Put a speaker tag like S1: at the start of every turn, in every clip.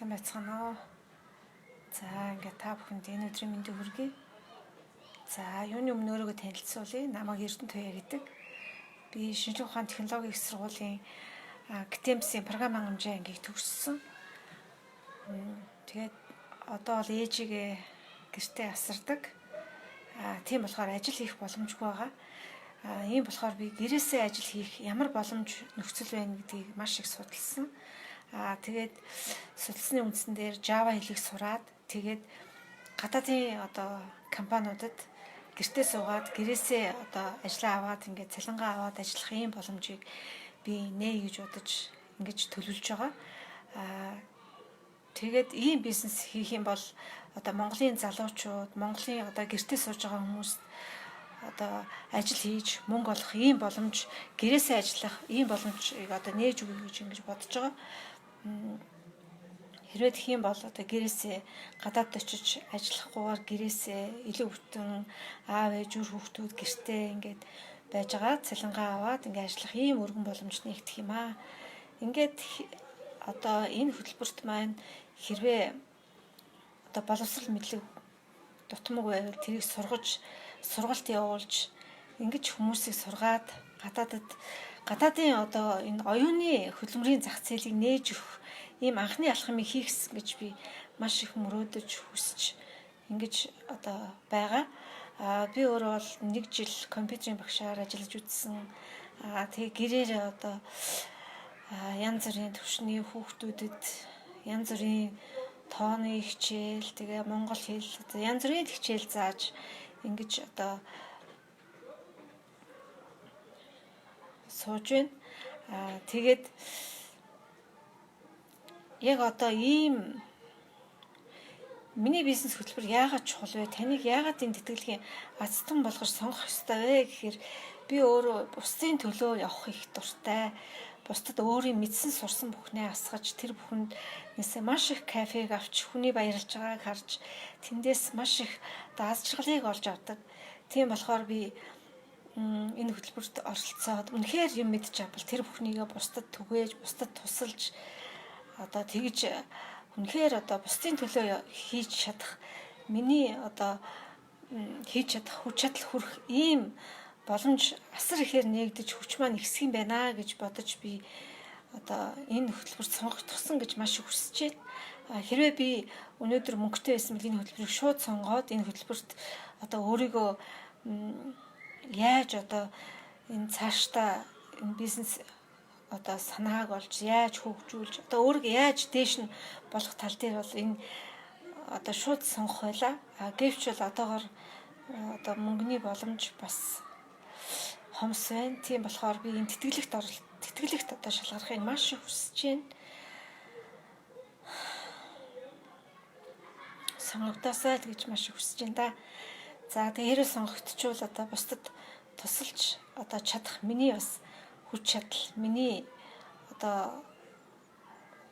S1: Сайн байцгаана уу. За ингээд та бүхэнд энэ өдрийн мэндийг хүргэе. За юуны өмнө өөрийгөө танилцуулъя. Намайг Эрдэнэ Туяа гэдэг. Би шинжлэх ухааны технологийн их сургуулийн ГТЭМС-ийн програм хангамжийн ангийг төгссөн. Тэгээд одоо бол ээжигээ гэртээ асардаг. Тийм болохоор ажил хийх боломжгүй байгаа. Ийм болохоор би гэрээсээ ажил хийх ямар боломж нөхцөл байна гэдгийг маш их судалсан. Тэгээд судалсны үндсэн дээр Java хэлийг сураад тэгээд гадаадын компаниудад гэртээ суугаад гэрээсээ ажлаа аваад ингээд цалингаа аваад ажиллах ийм боломжийг би нээ гэж бодож ингэж төлөвлөж байгаа. Тэгээд ийм бизнес хийх юм бол Монголын залуучууд, Монголын гэртээ сууж байгаа хүмүүст ажил хийж мөнгө олох ийм боломж, гэрээсээ ажиллах ийм боломжийг нээж өгье гэж ингэж бодож байгаа. Хэрвээ тэгэх юм бол гэрээсээ гадаадд очиж ажиллахгүйгээр гэрээсээ илүү бүтэн аав ээж үр хүүхдүүд гэртээ ингээд байж байгаа цалингаа аваад ингээд ажиллах ийм өргөн боломж нэгдэх юм аа. Ингээд энэ хөтөлбөрт маань хэрвээ боловсрол мэдлэг дутмаг байвал тэрийг сургаж сургалт явуулж ингэж хүмүүсийг сургаад гадаадын энэ оюуны хөдөлмөрийн зах зээлийг нээж өгөх ийм анхны алхмыг хийх гэж би маш их мөрөөдөж хүсэж ингэж байгаа. Би өөрөө бол 1 жил компьютерийн багшаар ажиллаж үзсэн. Тэгээ гэрээр янз бүрийн төвшний хүүхдүүдэд янз бүрийн тооны хичээл, тэгээ монгол хэл янз бүрийн хичээл зааж ингэж сууж байна. Тэгээд яг ийм миний бизнес хөтөлбөр яагаад чухал вэ? Таныг яагаад энэ тэтгэлгийн азтан болгож сонгох ёстой вэ гэхээр би өөрөө бусдын төлөө явах их дуртай. Бусдад өөрийн мэдсэн сурсан бүхнээ асгаж тэр бүхэнд нэсээ маш их кафег авч хүний баярлж байгааг харж тэндээс маш их аз жаргалыг олж авдаг. Тийм болохоор би энэ хөтөлбөрт оролцоод үнэхээр юм мэдж авбал тэр бүхнийгээ бусдад түгээж, бусдад тусалж тэгж үнэхээр бусдын төлөө хийж чадах миний хийж чадах хүч чадал хүрэх ийм боломж асар ихээр нээгдэж хүч маань ихсэх юм байна гэж бодож би энэ хөтөлбөрт сонгогдсон гэж маш их хүсэж байна. Хэрвээ би өнөөдөр мөнгөтэй байсан бол энэ хөтөлбөрийг шууд сонгоод энэ хөтөлбөрт өөрийгөө яаж энэ цаашдаа энэ бизнес санааг олж яаж хөгжүүлж өөрийгөө яаж дээш нь болох тал дээр бол энэ шууд сонгох байла. Гэвч бол одоогоор мөнгөний боломж бас хомс байна. Тийм болохоор би энэ тэтгэлэгт шалгарахыг маш их хүсэж байна. Сонгогдоосай л гэж маш их хүсэж байна да. За тэгээд сонгогдчихвол бусдад тусалж чадах миний бас хүч чадал, миний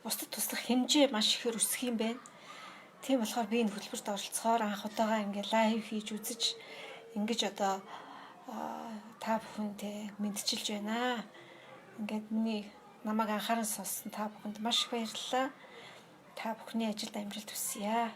S1: бусдад туслах хэмжээ маш ихээр өсөх юм байна. Тийм болохоор би энэ хөтөлбөрт оролцохоор анх удаага ингээ лайв хийж үзэж ингэж та бүхэнтэй мэдчилж байна. Ингээд намайг анхааран сонссон та бүхэнд маш их баярлалаа. Та бүхний ажилд амжилт хүсье.